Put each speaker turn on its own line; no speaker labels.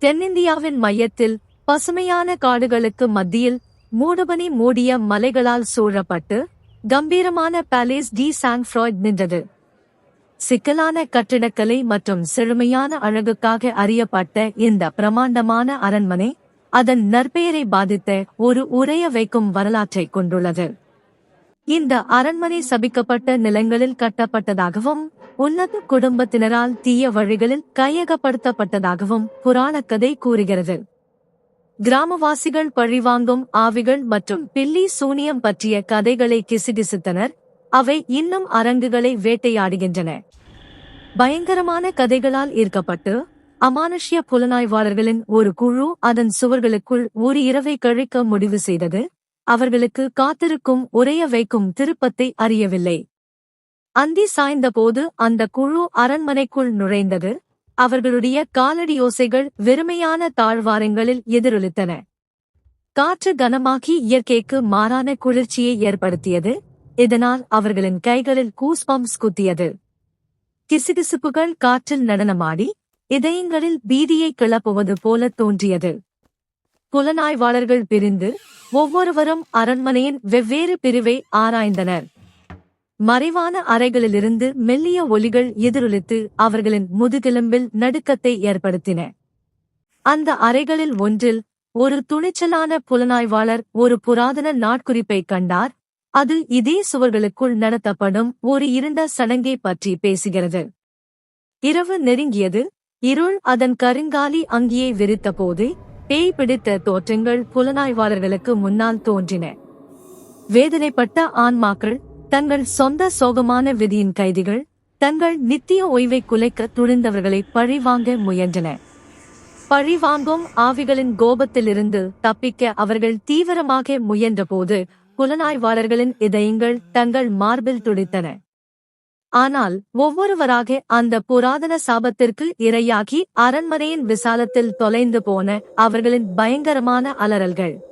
தென்னிந்தியாவின் மையத்தில் பசுமையான காடுகளுக்கு மத்தியில் மூடுபனி மூடிய மலைகளால் சூழப்பட்டு கம்பீரமான பாலேஸ் டி சாங் ஃப்ராய்ட் நின்றது. சிக்கலான கட்டிடக்கலை மற்றும் செழுமையான அழகுக்காக அறியப்பட்ட இந்த பிரமாண்டமான அரண்மனை அதன் நற்பெயரை பாதித்த ஒரு உறைய வைக்கும் வரலாற்றைக் கொண்டுள்ளது. இந்த அரண்மனை சபிக்கப்பட்ட நிலங்களில் கட்டப்பட்டதாகவும் உன்னத குடும்பத்தினரால் தீய வழிகளில் கையகப்படுத்தப்பட்டதாகவும் புராணக்கதை கூறுகிறது. கிராமவாசிகள் பழிவாங்கும் ஆவிகள் மற்றும் பில்லி சூனியம் பற்றிய கதைகளை கிசுகிசுத்தனர். அவை இன்னும் அரங்குகளை வேட்டையாடுகின்றன. பயங்கரமான கதைகளால் ஈர்க்கப்பட்டு அமானுஷ்ய புலனாய்வாளர்களின் ஒரு குழு அதன் சுவர்களுக்குள் ஒரு இரவை கழிக்க முடிவு செய்தது. அவர்களுக்கு காத்திருக்கும் உறைய வைக்கும் திருப்பத்தை அறியவில்லை. அந்தி சாய்ந்தபோது அந்த குழு அரண்மனைக்குள் நுழைந்தது. அவர்களுடைய காலடியோசைகள் வெறுமையான தாழ்வாரங்களில் எதிரொலித்தன. காற்று கனமாகி இயற்கைக்கு மாறான குளிர்ச்சியை ஏற்படுத்தியது. இதனால் அவர்களின் கைகளில் கூஸ்பம்ப்ஸ் குத்தியது. கிசுகிசுப்புகள் காற்றில் நடனமாடி இதயங்களில் பீதியை கிளப்புவது போல தோன்றியது. புலனாய்வாளர்கள் பிரிந்து ஒவ்வொருவரும் அரண்மனையின் வெவ்வேறு பிரிவை ஆராய்ந்தனர். மறைவான அறைகளிலிருந்து மெல்லிய ஒலிகள் எதிரொலித்து அவர்களின் முதுகெலும்பில் நடுக்கத்தை ஏற்படுத்தின. அந்த அறைகளில் ஒன்றில் ஒரு துணிச்சலான புலனாய்வாளர் ஒரு புராதன நாட்குறிப்பை கண்டார். அது இதே சுவர்களுக்குள் நடத்தப்படும் ஒரு இருண்ட சடங்கை பற்றி பேசுகிறது. இரவு நெருங்கியது. இருள் அதன் கருங்காலி அங்கியை விரித்தபோது பேய் பிடித்த தோற்றங்கள் புலனாய்வாளர்களுக்கு முன்னால் தோன்றின. வேதனைப்பட்ட ஆன்மாக்கள், தங்கள் சொந்த சோகமான விதியின் கைதிகள், தங்கள் நித்திய ஓய்வை குலைக்க துணிந்தவர்களை பழிவாங்க முயன்றன. பழிவாங்கும் ஆவிகளின் கோபத்திலிருந்து தப்பிக்க அவர்கள் தீவிரமாக முயன்றபோது புலனாய்வாளர்களின் இதயங்கள் தங்கள் மார்பில் துடித்தன. ஆனால் ஒவ்வொருவராக அந்த புராதன சாபத்திற்கு இரையாகி அரண்மனையின் விசாலத்தில் தொலைந்து போன அவர்களின் பயங்கரமான அலறல்கள்